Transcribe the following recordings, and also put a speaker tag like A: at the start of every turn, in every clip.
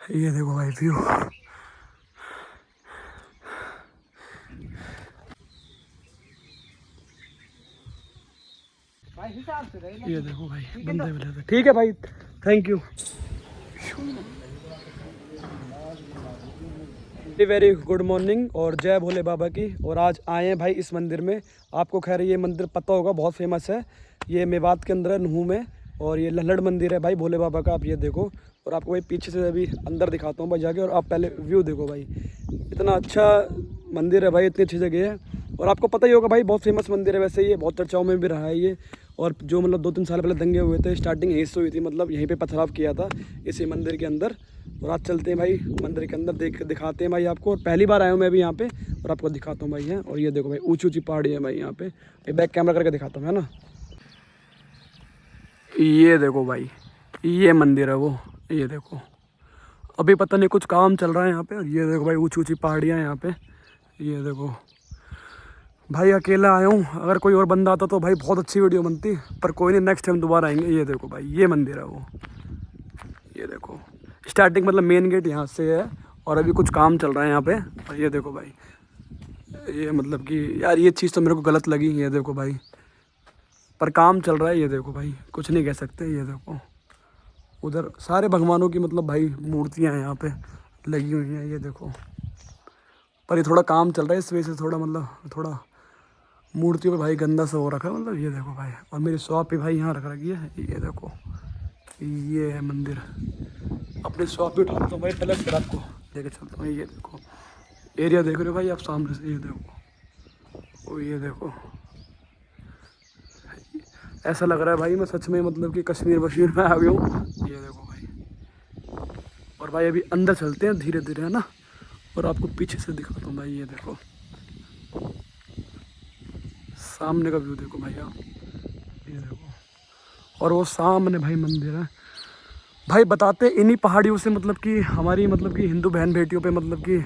A: ये देखो भाई व्यू। ये देखो भाई बंदे मिले थे। ठीक है भाई, thank you. Very good morning और जय भोले बाबा की। और आज आए हैं भाई इस मंदिर में। आपको खैर ये मंदिर पता होगा, बहुत फेमस है। ये मेवात के अंदर है, नुहू में। और ये लल्लड़ मंदिर है भाई भोले बाबा का। आप ये देखो। और आपको भाई पीछे से अभी अंदर दिखाता हूँ भाई जाके। और आप पहले व्यू देखो भाई, इतना अच्छा मंदिर है भाई, इतनी अच्छी जगह है। और आपको पता ही होगा भाई, बहुत फेमस मंदिर है वैसे, ये बहुत चर्चाओं में भी रहा है ये। और जो मतलब 2-3 साल पहले दंगे हुए थे, स्टार्टिंग यहीं से हुई थी, मतलब यहीं पे पथराव किया था इसी मंदिर के अंदर। और आज चलते हैं भाई मंदिर के अंदर, दिखाते हैं भाई आपको। और पहली बार आया हूँ मैं भी यहाँ पे, और आपको दिखाता हूँ भाई है। और ये देखो भाई ऊंची ऊंची पहाड़ी है भाई यहाँ पे। बैक कैमरा करके दिखाता हूँ, है ना। ये देखो भाई, ये मंदिर है वो। ये देखो, अभी पता नहीं कुछ काम चल रहा है यहाँ पे। और ये देखो भाई ऊंची ऊंची पहाड़ियाँ यहाँ पे। ये देखो भाई, अकेला आया हूँ। अगर कोई और बंदा आता तो भाई बहुत अच्छी वीडियो बनती, पर कोई नहीं, नेक्स्ट टाइम दोबारा आएंगे। ये देखो भाई, ये मंदिर है वो। ये देखो स्टार्टिंग, मतलब मेन गेट यहाँ से है। और अभी कुछ काम चल रहा है यहाँ पे। और ये देखो भाई, ये मतलब कि यार ये चीज़ तो मेरे को गलत लगी। ये देखो भाई, पर काम चल रहा है। ये देखो भाई, कुछ नहीं कह सकते। ये देखो उधर सारे भगवानों की मतलब भाई मूर्तियाँ हैं यहाँ पे लगी हुई हैं। ये देखो, पर ये थोड़ा काम चल रहा है, इस वजह से थोड़ा मतलब थोड़ा मूर्तियों पे भाई गंदा सा हो रखा है मतलब। ये देखो भाई, और मेरी शॉप भी भाई यहाँ रख रखी है। ये देखो, ये है मंदिर। अपनी शॉप भी उठाता हूँ भाई, पहले फिर आपको लेके चलता हूँ। ये देखो एरिया देख रहे हो भाई आप सामने से। ये देखो, ओ ये देखो, ऐसा लग रहा है भाई मैं सच में मतलब कि कश्मीर वश्मीर में आ गया हूँ। ये देखो भाई, और भाई अभी अंदर चलते हैं धीरे धीरे, है ना। और आपको पीछे से दिखाता हूँ भाई। ये देखो सामने का व्यू देखो भाई आप। ये देखो, और वो सामने भाई मंदिर है। भाई बताते इन्हीं पहाड़ियों से मतलब कि हमारी मतलब कि हिंदू बहन बेटियों पे मतलब कि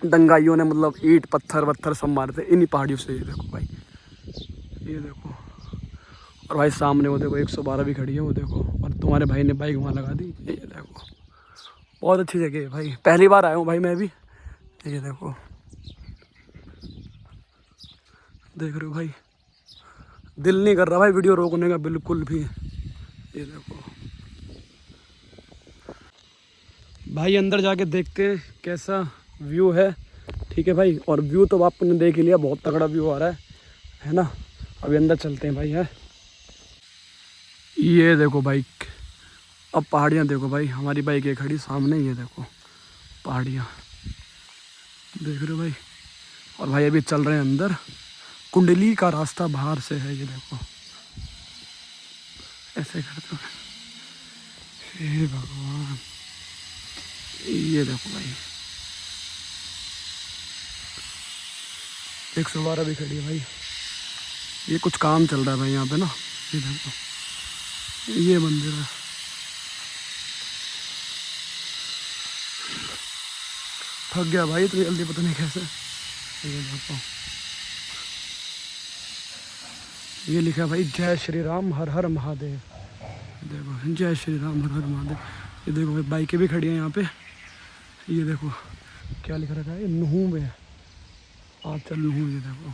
A: दंगाइयों ने मतलब ईंट पत्थर वत्थर सब मारे थे इन्हीं पहाड़ियों से। ये देखो भाई, ये देखो। और भाई सामने वो देखो 112 भी खड़ी है, वो देखो। और तुम्हारे भाई ने बाइक वहाँ लगा दी। ये देखो, बहुत अच्छी जगह है भाई, पहली बार आया हूँ भाई मैं भी। ये देखो, देख रहे हो भाई, दिल नहीं कर रहा भाई वीडियो रोकने का बिल्कुल भी। ये देखो भाई, अंदर जाके देखते हैं कैसा व्यू है। ठीक है भाई, और व्यू तो आपने देख ही लिया, बहुत तगड़ा व्यू आ रहा है ना। अभी अंदर चलते हैं भाई है। ये देखो भाई, अब पहाड़ियाँ देखो भाई, हमारी बाइक है खड़ी सामने। ये देखो पहाड़ियाँ देख रहे हो भाई। और भाई अभी चल रहे हैं अंदर, कुंडली का रास्ता बाहर से है। ये देखो ऐसे करते हुए, हे भगवान। ये देखो भाई 112 भी खड़ी है भाई। ये कुछ काम चल रहा है भाई यहाँ पे ना। ये देखो, ये मंदिर है। थक गया भाई इतनी जल्दी, पता नहीं कैसे। ये देखो, ये लिखा है भाई जय श्री राम हर हर महादेव। देखो जय श्री राम हर हर महादेव। ये देखो भाई बाइकें भी खड़ी हैं यहाँ पे। ये देखो क्या लिखा रखा है, नुहू में। आज चल नुहू। ये देखो,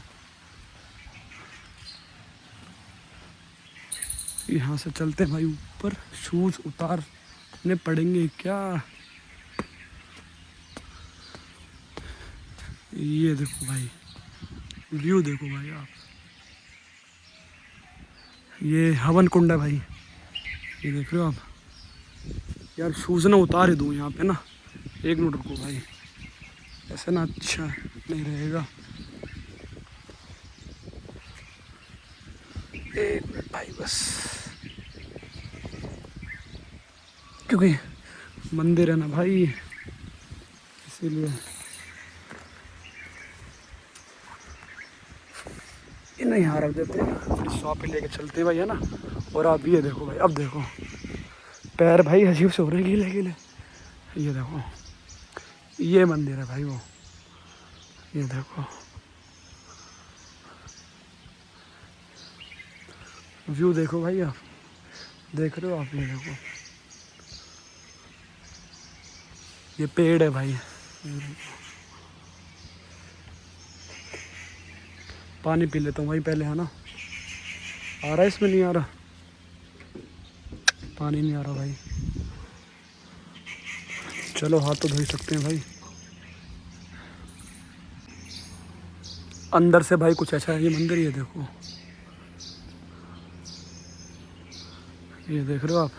A: यहाँ से चलते हैं भाई ऊपर। शूज उतारने पड़ेंगे क्या। ये देखो भाई, व्यू देखो भाई आप। ये हवन कुंड है भाई, ये देख रहे हो आप। यार शूज़ ना उतार ही दूँ यहाँ पे ना, एक मिनट रुको भाई, ऐसे ना अच्छा नहीं रहेगा। एक मिनट भाई बस, क्योंकि मंदिर है ना भाई इसीलिए। इन्हें यहाँ रख देते हैं, फिर शॉप पे लेके चलते हैं भाई, है ना। और आप ये देखो भाई, अब देखो पैर भाई अजीब से हो रहे हैं, गीले गीले। ये देखो, ये मंदिर है भाई वो। ये देखो व्यू देखो भाई आप, देख रहे हो आप। ये देखो ये पेड़ है भाई। पानी पी लेता हूँ भाई पहले, है ना। आ रहा है इसमें? नहीं आ रहा, पानी नहीं आ रहा भाई। चलो हाथ तो धो ही सकते हैं भाई। अंदर से भाई कुछ ऐसा है ये मंदिर, ये देखो, ये देख रहे हो आप।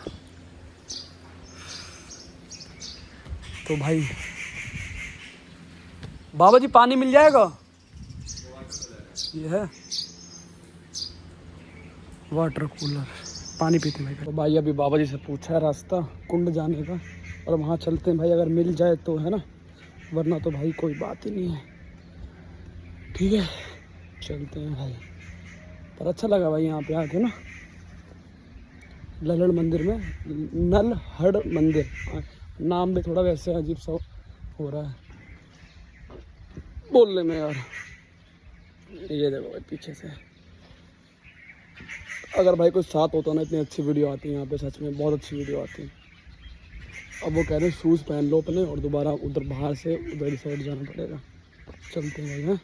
A: तो भाई बाबा जी पानी मिल जाएगा? ये है वाटर कूलर, पानी पीते हैं भाई। तो भाई अभी बाबा जी से पूछा है रास्ता कुंड जाने का, और वहाँ चलते हैं भाई, अगर मिल जाए तो, है ना, वरना तो भाई कोई बात ही नहीं है। ठीक है चलते हैं भाई। पर अच्छा लगा भाई यहाँ पे आके ना, ललड़ मंदिर में, नलहड़ मंदिर, नाम भी थोड़ा वैसे अजीब सा हो रहा है बोलने में यार। ये देखो भाई पीछे से, अगर भाई कोई साथ होता ना, इतनी अच्छी वीडियो आती है यहाँ पे, सच में बहुत अच्छी वीडियो आती है। अब वो कह रहे हैं शूज़ पहन लो अपने, और दोबारा उधर बाहर से उधर साइड जाना पड़ेगा। चलते हैं भाई। हाँ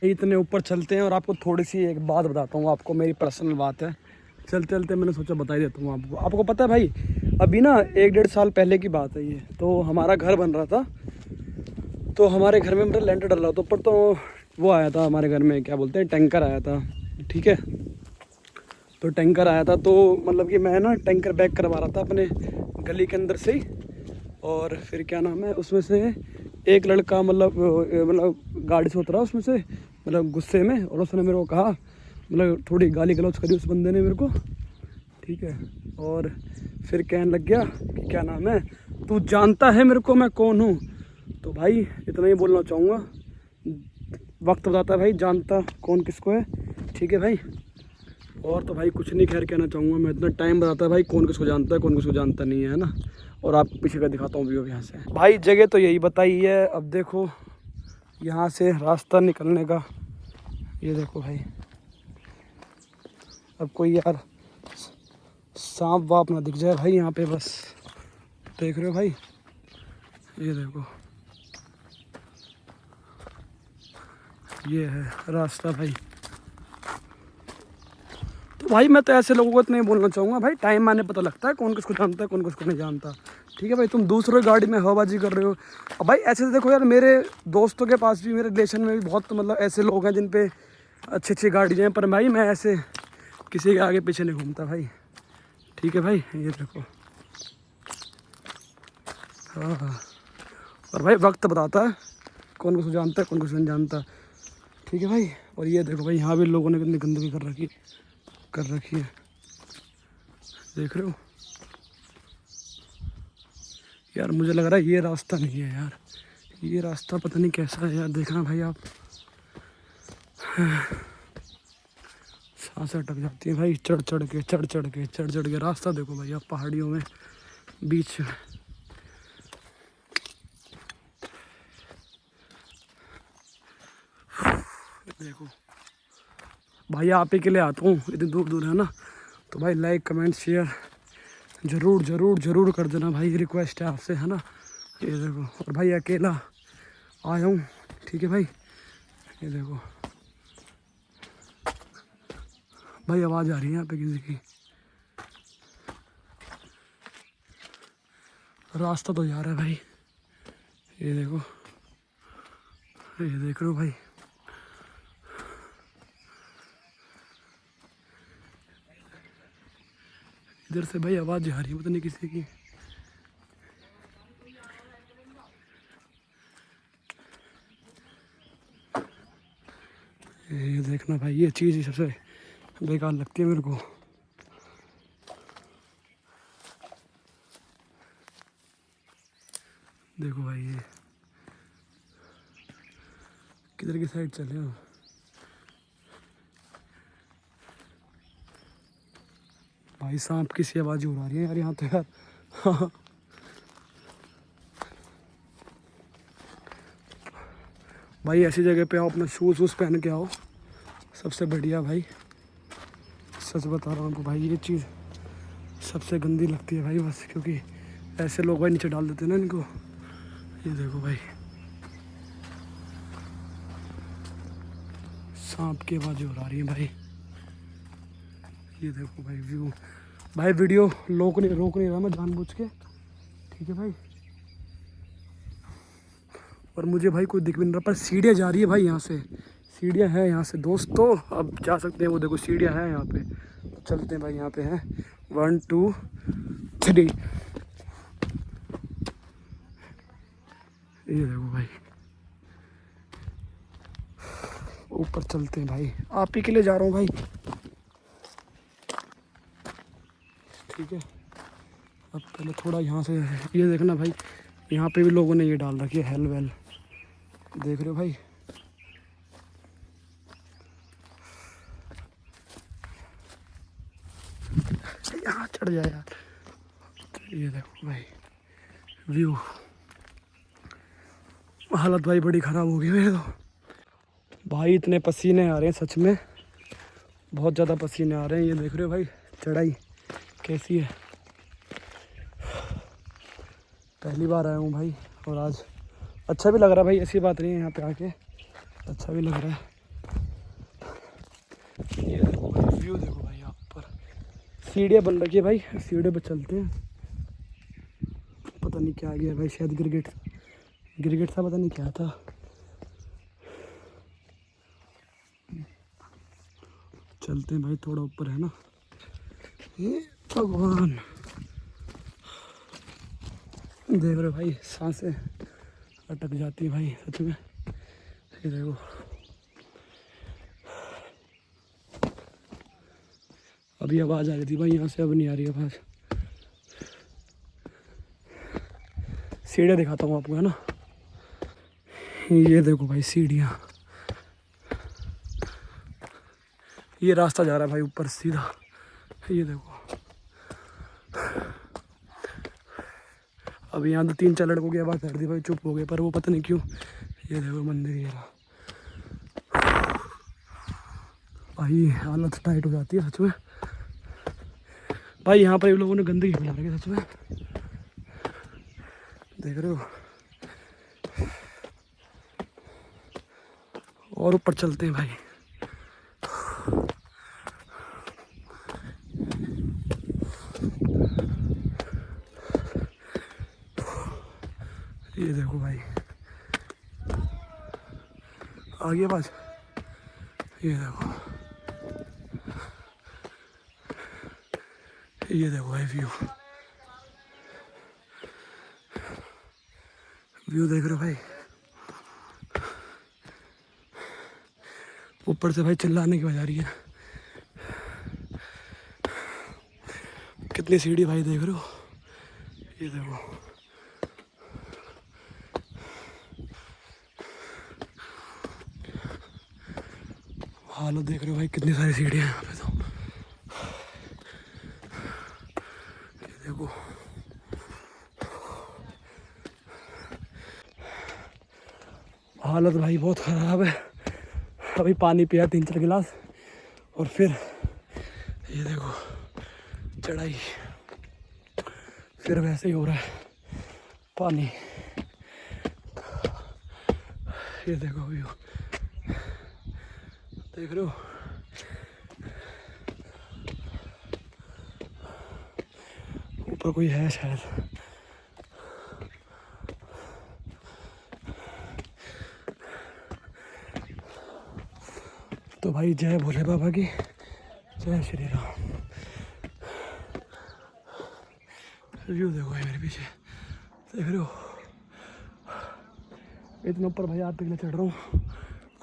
A: इतने ऊपर चलते हैं, और आपको थोड़ी सी एक बात बताता हूँ, आपको मेरी पर्सनल बात है, चलते चलते मैंने सोचा बता ही देता हूँ आपको। आपको पता है भाई, अभी ना 1-1.5 साल पहले की बात है ये, तो हमारा घर बन रहा था, तो हमारे घर में मतलब लेंटर डल रहा था ऊपर, तो वो आया था हमारे घर में, क्या बोलते हैं, टैंकर आया था। ठीक है, तो टैंकर आया था, तो मतलब कि मैं ना टैंकर बैक करवा रहा था अपने गली के अंदर से ही, और फिर क्या नाम है, उसमें से एक लड़का मतलब गाड़ी से उतरा उसमें से, मतलब गुस्से में, और उसने मेरे को कहा, मतलब थोड़ी गाली गलौज करी उस बंदे ने मेरे को। ठीक है, और फिर कहने लग गया कि क्या नाम है, तू जानता है मेरे को मैं कौन हूँ। तो भाई इतना ही बोलना चाहूँगा, वक्त बताता है भाई जानता कौन किसको है। ठीक है भाई, और तो भाई कुछ नहीं खैर कहना चाहूँगा मैं, इतना टाइम बताता है भाई कौन किसको जानता है कौन किसको जानता नहीं है ना। और आपको पीछे का दिखाता हूँ व्यू यहाँ से। भाई जगह तो यही बताई है, अब देखो यहाँ से रास्ता निकलने का, ये देखो भाई। अब कोई यार सांप वाप ना दिख जाए भाई यहाँ पे, बस देख रहे हो भाई, ये देखो, ये है रास्ता भाई। तो भाई मैं तो ऐसे लोगों को इतना ही बोलना चाहूँगा भाई, टाइम आने पता लगता है कौन किसको जानता है कौन किसको नहीं जानता। ठीक है भाई, तुम दूसरों की गाड़ी में हवाबाजी कर रहे हो। अब भाई ऐसे देखो यार, मेरे दोस्तों के पास भी, मेरे रिलेशन में भी बहुत मतलब ऐसे लोग हैं जिन पे अच्छी अच्छी गाड़ियाँ हैं, पर भाई मैं ऐसे किसी के आगे पीछे नहीं घूमता भाई। ठीक है भाई, ये देखो। हाँ, और भाई वक्त बताता है कौन किसको जानता है कौन किसको नहीं जानता। ठीक है भाई, और ये देखो भाई, यहाँ भी लोगों ने कितनी गंदगी कर रखी है, देख रहे हो यार। मुझे लग रहा है ये रास्ता नहीं है यार, ये रास्ता पता नहीं कैसा है यार, देखना भाई आप। सांसें अटक जाती है भाई, चढ़ चढ़ के रास्ता देखो भाई आप, पहाड़ियों में बीच में। देखो भाई आप ही के लिए आता हूँ, इतनी दूर दूर है ना, तो भाई लाइक कमेंट शेयर ज़रूर कर देना भाई, रिक्वेस्ट है आपसे, है ना। ये देखो, और भाई अकेला आया हूँ। ठीक है भाई, ये देखो भाई, आवाज़ आ रही है यहाँ पे किसी की। रास्ता तो जा रहा है भाई, ये देखो, ये देख रहे हो भाई। इधर से भाई आवाज़ आ रही है, पता नहीं किसी की। ये देखना भाई, ये चीज़ ही सबसे बेकार लगती है मेरे को। देखो भाई, ये किधर की साइड चले हो भाई, सांप की सी आवाज़ उड़ा रही है यार यहाँ तो यार। भाई ऐसी जगह पे आओ, अपना शूज़ वूज़ पहन के आओ, सबसे बढ़िया भाई। सच बता रहा हूँ आपको भाई, ये चीज़ सबसे गंदी लगती है भाई, बस क्योंकि ऐसे लोग भाई नीचे डाल देते हैं ना इनको, ये देखो भाई, सांप की आवाज़ और आ रही है भाई। ये देखो भाई व्यू। भाई वीडियो रोक नहीं रहा मैं जानबूझ के, ठीक है भाई। और मुझे भाई कोई दिख भी नहीं रहा, पर सीढ़ियाँ जा रही है भाई यहाँ से, सीढ़ियाँ हैं यहाँ से दोस्तों, अब जा सकते हैं। वो देखो सीढ़ियाँ हैं यहाँ पे, चलते हैं भाई। यहाँ पे हैं 1 2 3। ये देखो भाई, ऊपर चलते हैं भाई, आप ही के लिए जा रहा हूँ भाई, ठीक है। अब पहले थोड़ा यहाँ से, ये देखना भाई, यहाँ पे भी लोगों ने ये डाल रखी है हेल वेल, देख रहे हो भाई। यहाँ चढ़ जाए यार। ये देखो भाई व्यू, हालत भाई बड़ी ख़राब हो गई मेरे तो भाई, इतने पसीने आ रहे हैं सच में, बहुत ज़्यादा पसीने आ रहे हैं। ये देख रहे हो भाई चढ़ाई कैसी है, पहली बार आया हूँ भाई, और आज अच्छा भी लग रहा है भाई, ऐसी बात नहीं है, यहाँ पे आके अच्छा भी लग रहा है। ये देखो भाई व्यू, देखो भाई यहाँ पर सीढ़ियाँ बन रखी है भाई, सीढ़े पर चलते हैं। पता नहीं क्या आ गया भाई, शायद गिरगिट था, पता नहीं क्या था। चलते हैं भाई, थोड़ा ऊपर है ना। ये भगवान, देख रहे भाई सांसें अटक जाती है भाई सच में। ये देखो अभी आवाज़ आ रही थी भाई यहाँ से, अब नहीं आ रही आवाज़। सीढ़ियाँ दिखाता हूँ आपको है ना, ये देखो भाई सीढ़ियाँ, ये रास्ता जा रहा है भाई ऊपर सीधा। ये देखो अब यहाँ तो 3 4 लड़कों की आवाज़ कर दी भाई, चुप हो गए, पर वो पता नहीं क्यों। ये देखो मंदिर, ये रहा भाई, हालत टाइट हो जाती है सच में भाई। यहाँ पर लोगों ने गंदगी फैला रखी है सच में, देख रहे हो। और ऊपर चलते हैं भाई, ये देखो भाई आगे आवाज, ये देखो, ये देखो भाई व्यू देख रहे हो भाई। ऊपर से भाई चिल्लाने की आवाज आ रही है, कितनी सीढ़ी भाई देख रहे हो। ये देखो हालत देख रहे हो भाई, कितनी सारी सीढ़ियाँ यहाँ पे तो। ये देखो हालत भाई बहुत ख़राब है। अभी पानी पिया 3 4 गिलास, और फिर ये देखो चढ़ाई, फिर वैसे ही हो रहा है पानी। ये देखो व्यू देख रहे हो, ऊपर कोई है शायद। तो भाई जय भोले बाबा की, जय श्री राम। व्यू देखो भाई मेरे पीछे, देख रहे हो इतना ऊपर भाई, आप पिघले चढ़ रहा हूँ,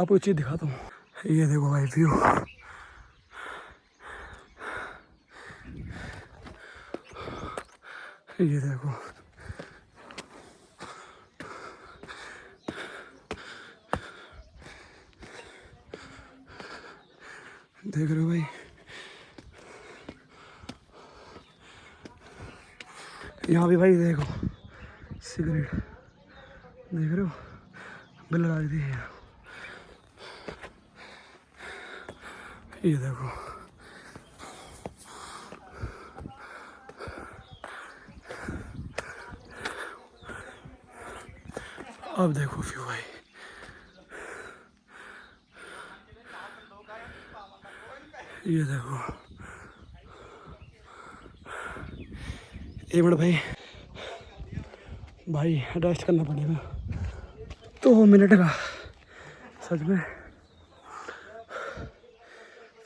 A: आपको एक चीज़ दिखाता हूँ। ये देखो भाई व्यू, ये देखो देख रहे हो भाई, यहाँ भी भाई देखो सिगरेट, देख रहे हो बिल लगा दी है। ये देखो अब देखो व्यू भाई, ये देखो। एक मिनट भाई, भाई रेस्ट करना पड़ेगा 2 मिनट का सच में।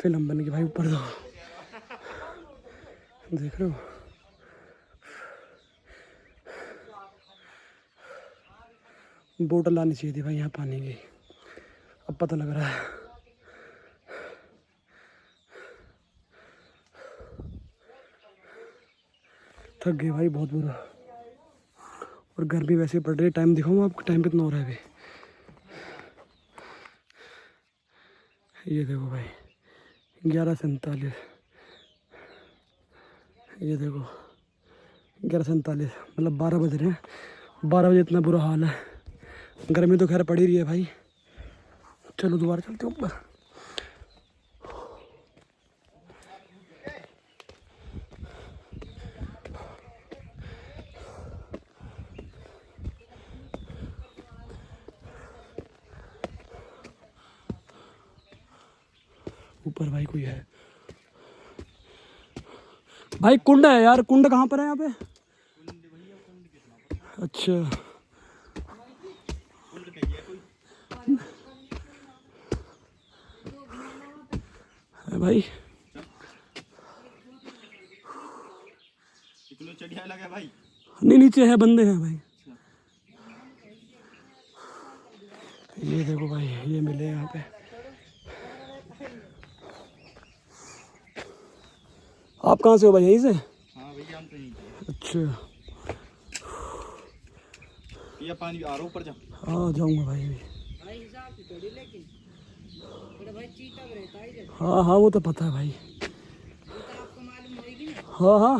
A: फिल्म बन गई भाई ऊपर तो, देख रहे हो। बोतल लानी चाहिए थी भाई यहाँ पानी की, अब पता लग रहा है। थक गए भाई बहुत बुरा, और गर्मी वैसे पड़ रही है। टाइम दिखाऊँ आपको, टाइम कितना हो रहा है अभी? ये देखो भाई 11:47, ये देखो 11:47, मतलब 12 बज रहे हैं। 12 बजे इतना बुरा हाल है। गर्मी तो खैर पड़ ही रही है भाई। चलो दोबारा चलते ऊपर। ऊपर भाई कोई है भाई, कुंड है यार। कुंड कहाँ पर है यहाँ पे? अच्छा है भाई,
B: चढ़िया लगा भाई।
A: नहीं नीचे है, बंदे हैं भाई। ये देखो भाई, ये मिले यहाँ पे। आप कहाँ से हो भाई? यहीं से?
B: हाँ भैया हम तो यहीं से।
A: अच्छा
B: ये पानी आ रहा ऊपर जा।
A: हाँ जाऊँगा भाई। हाँ हाँ वो तो पता है भाई। हाँ हाँ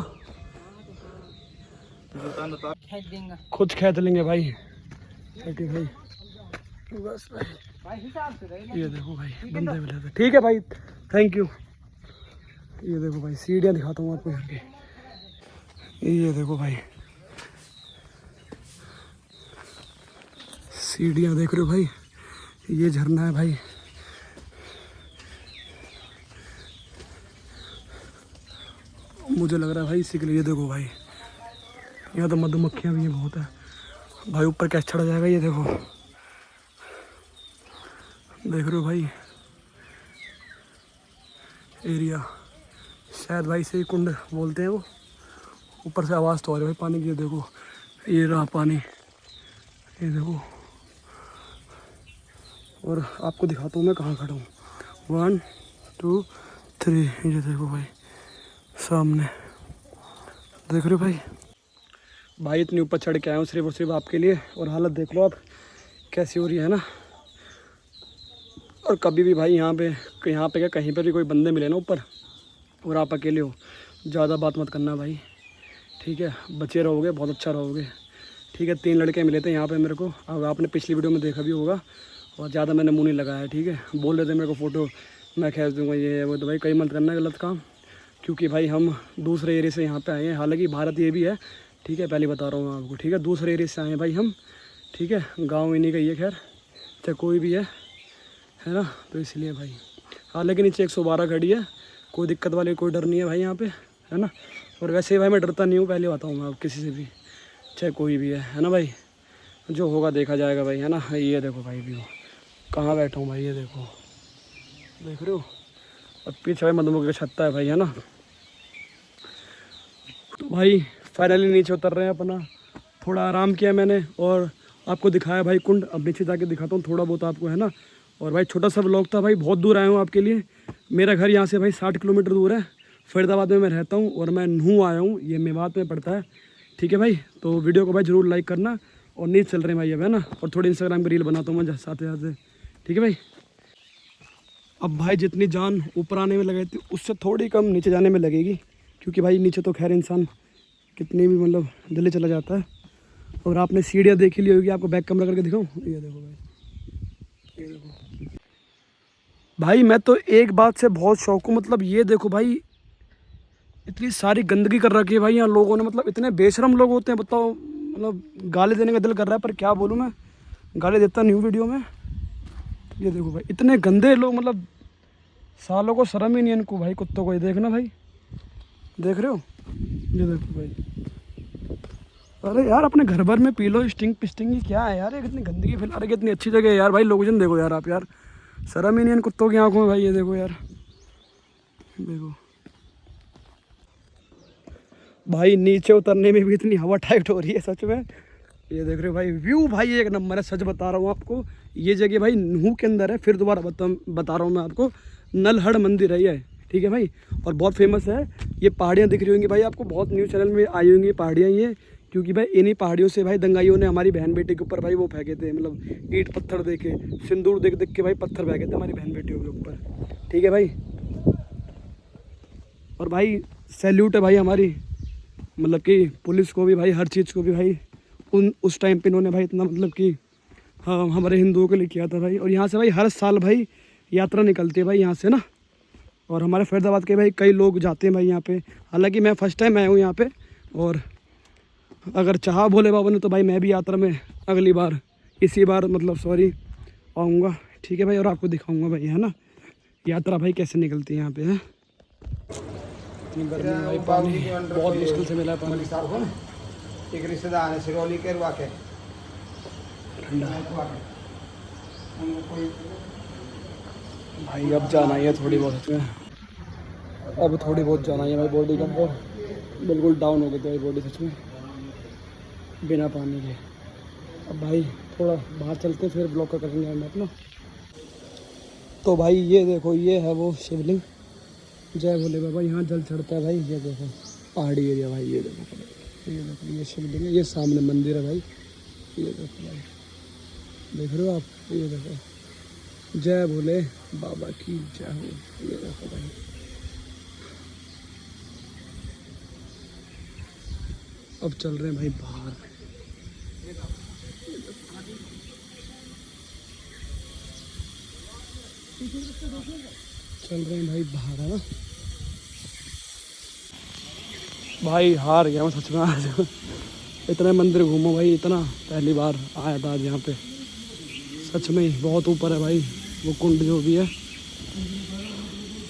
A: खुद खेत लेंगे भाई। ओके भाई, बस भाई ये देखो भाई बंदे मिले थे। ठीक है भाई, थैंक यू। ये देखो भाई सीढ़ियाँ दिखाता हूँ आपको यहाँ की। ये देखो भाई सीढ़ियाँ देख रहे हो भाई, ये झरना है भाई। मुझे लग रहा है भाई इसी के लिए। देखो भाई यहाँ तो मधुमक्खियाँ भी हैं बहुत है भाई। ऊपर कैसे चढ़ा जाएगा? ये देखो, देख रहे हो भाई एरिया। शायद भाई से ही कुंड बोलते हैं वो। ऊपर से आवाज़ तो आ रही है भाई पानी की। ये देखो, ये रहा पानी, ये देखो। और आपको दिखाता हूँ मैं कहाँ खड़ा हूँ। 1 2 3, ये देखो भाई सामने, देख रहे हो भाई। भाई इतनी ऊपर चढ़ के आया हूँ सिर्फ और सिर्फ आपके लिए। और हालत देख लो आप कैसी हो रही है ना। और कभी भी भाई यहाँ पे क्या कहीं पर भी कोई बंदे मिले ना ऊपर और आप अकेले हो, ज़्यादा बात मत करना भाई, ठीक है? बचे रहोगे बहुत अच्छा रहोगे, ठीक है? 3 लड़के मिले थे यहाँ पे मेरे को, अब आपने पिछली वीडियो में देखा भी होगा। और ज़्यादा मैंने मुँह नहीं लगाया, ठीक है? बोल रहे थे मेरे को फ़ोटो मैं खींच दूँगा, ये है वो। तो भाई कहीं मत करना गलत काम, क्योंकि भाई हम दूसरे एरिया से यहाँ पे आए हैं। हालांकि भारत ये भी है, ठीक है? पहले बता रहा हूँ आपको, ठीक है? दूसरे एरिया से आए हैं भाई हम, ठीक है? गाँव इन्हीं का ही है, खैर चाहे कोई भी है ना। तो इसलिए भाई, हालांकि नीचे 112 गाड़ी है, कोई दिक्कत वाली कोई डर नहीं है भाई यहाँ पे, है ना? और वैसे ही भाई मैं डरता नहीं हूँ, पहले बताऊँ मैं आप, किसी से भी चाहे कोई भी है ना भाई? जो होगा देखा जाएगा भाई, है ना? ये देखो भाई व्यू, कहाँ बैठा हूँ भाई, ये देखो, देख रहे हो? और पीछे भाई मधुमक्खी का छत्ता है भाई, है ना? तो भाई फाइनली नीचे उतर रहे हैं अपना। थोड़ा आराम किया मैंने और आपको दिखाया भाई कुंड। अब नीचे जाके दिखाता हूँ थोड़ा बहुत आपको, है ना? और भाई छोटा सा व्लॉग था भाई, बहुत दूर आया हूँ आपके लिए। मेरा घर यहाँ से भाई 60 किलोमीटर दूर है। फरीदाबाद में मैं रहता हूँ और मैं नूह आया हूँ, ये मेवात में पड़ता है, ठीक है भाई? तो वीडियो को भाई ज़रूर लाइक करना। और नीचे चल रहे हैं भाई अब, है ना? और थोड़ी इंस्टाग्राम की रील बनाता हूँ मैं साथ साथ, ठीक है भाई? अब भाई जितनी जान ऊपर आने में लगी थी उससे थोड़ी कम नीचे जाने में लगेगी, क्योंकि भाई नीचे तो खैर इंसान कितनी भी मतलब जल्दी चला जाता है। और आपने सीढ़ियाँ देख ही ली होगी, आपको बैक कैमरा करके दिखाऊँ, ये देखो भाई, ये देखो भाई। मैं तो एक बात से बहुत शौक हूँ, मतलब ये देखो भाई, इतनी सारी गंदगी कर रखी है भाई यहाँ लोगों ने। मतलब इतने बेशरम लोग होते हैं, बताओ, मतलब गाली देने का दिल कर रहा है, पर क्या बोलूँ मैं। गाली देता नहीं हूँ वीडियो में। ये देखो भाई इतने गंदे लोग, मतलब सालों को शर्म ही नहीं है इनको भाई, कुत्तों को। ये देखना भाई, देख रहे हो, ये देखो भाई। अरे यार अपने घर भर में पी लो, स्टिंग पिस्टिंग ही क्या है यार, ये कितनी गंदगी फैला रही है, इतनी अच्छी जगह है यार भाई। लोकेशन देखो यार आप, यार शर्म ही नहीं है इन कुत्तों की आंखों में भाई। ये देखो यार, देखो भाई नीचे उतरने में भी इतनी हवा टाइट हो रही है सच में। ये देख रहे हो भाई, व्यू भाई एक नंबर है, सच बता रहा हूँ आपको। ये जगह भाई नूह के अंदर है, फिर दोबारा बता रहा हूँ मैं आपको। नलहड़ मंदिर है ये, ठीक है भाई, और बहुत फेमस है। ये पहाड़ियाँ दिख रही होंगी भाई आपको, बहुत न्यूज़ चैनल में आई होंगी पहाड़ियाँ ये, क्योंकि भाई इन्हीं पहाड़ियों से भाई दंगाइयों ने हमारी बहन बेटी के ऊपर भाई वो फेंके थे, मतलब ईंट पत्थर दे के, सिंदूर देख देख के भाई पत्थर फेंके थे हमारी बहन बेटियों के ऊपर, ठीक है भाई। और भाई सैल्यूट है भाई हमारी, मतलब कि पुलिस को भी भाई, हर चीज़ को भी भाई। उस टाइम पे इन्होंने भाई इतना, मतलब कि हाँ हमारे हिंदुओं के लिए किया था भाई। और यहाँ से भाई हर साल भाई यात्रा निकलती है भाई यहाँ से ना, और हमारे फरीदाबाद के भाई कई लोग जाते हैं भाई यहाँ पे। हालांकि मैं फर्स्ट टाइम आया हूँ यहाँ पे, और अगर चाहा भोले बाबा ने तो भाई मैं भी यात्रा में अगली बार, इसी बार मतलब सॉरी, आऊँगा, ठीक है भाई। और आपको दिखाऊँगा भाई, है ना, यात्रा भाई कैसे निकलती है यहाँ पे, है। इतनी गर्मी में भाई पानी बहुत मुश्किल से मिला है पानी।
C: एक रिश्तेदार है सिरौली के रुआ के
A: ठंडा भाई। अब जाना ही है थोड़ी बहुत सच में, अब थोड़ी बहुत जाना ही है भाई। बॉडी का बिल्कुल डाउन हो गई थी भाई बॉडी सच में, बिना पानी के। अब भाई थोड़ा बाहर चलते फिर ब्लॉक का करेंगे हम अपना। तो भाई ये देखो, ये है वो शिवलिंग, जय भोले बाबा। यहाँ जल चढ़ता है भाई, ये देखो पहाड़ी एरिया भाई। ये देखो, ये देखो, ये शिवलिंग है, ये सामने मंदिर है भाई। ये देखो भाई, देख रहे हो आप, ये देखो, जय भोले बाबा की जय हो। ये देखो भाई, अब चल रहे हैं भाई बाहर। चल रहे हैं भाई बाहर, है ना भाई। हार गया मैं सच में आज। इतने मंदिर घूमो भाई, इतना पहली बार आया था आज यहाँ पे, सच में ही बहुत ऊपर है भाई वो कुंड जो भी है।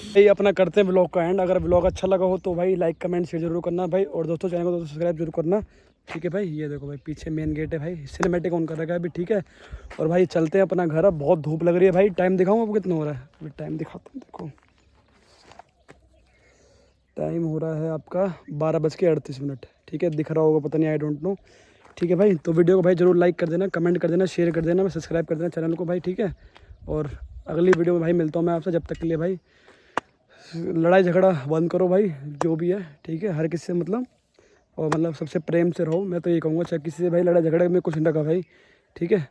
A: भाई अपना करते हैं ब्लॉग का एंड। अगर ब्लॉग अच्छा लगा हो तो भाई लाइक कमेंट शेयर जरूर करना भाई, और दोस्तों चैनल को सब्सक्राइब जरूर करना, ठीक है भाई। ये देखो भाई पीछे मेन गेट है भाई, सिनेमैटिक ऑन कर रखा है अभी, ठीक है। और भाई चलते हैं अपना घर, अब बहुत धूप लग रही है भाई। टाइम दिखाऊँ आपको कितना हो रहा है, अभी टाइम दिखाता हूँ, देखो टाइम हो रहा है आपका 12:38, ठीक है, दिख रहा होगा पता नहीं, आई डोंट नो, ठीक है भाई। तो वीडियो को भाई जरूर लाइक कर देना, कमेंट कर देना, शेयर कर देना, सब्सक्राइब कर देना चैनल को भाई, ठीक है। और अगली वीडियो में भाई मिलता हूँ मैं आपसे, जब तक के लिए भाई लड़ाई झगड़ा बंद करो भाई, जो भी है, ठीक है, हर किसी से मतलब, और मतलब सबसे प्रेम से रहो, मैं तो ये कहूँगा, चाहे किसी से भाई लड़ाई झगड़े में कुछ ना रखा भाई, ठीक है।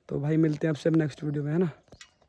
A: तो भाई मिलते हैं आपसे नेक्स्ट वीडियो में, है ना।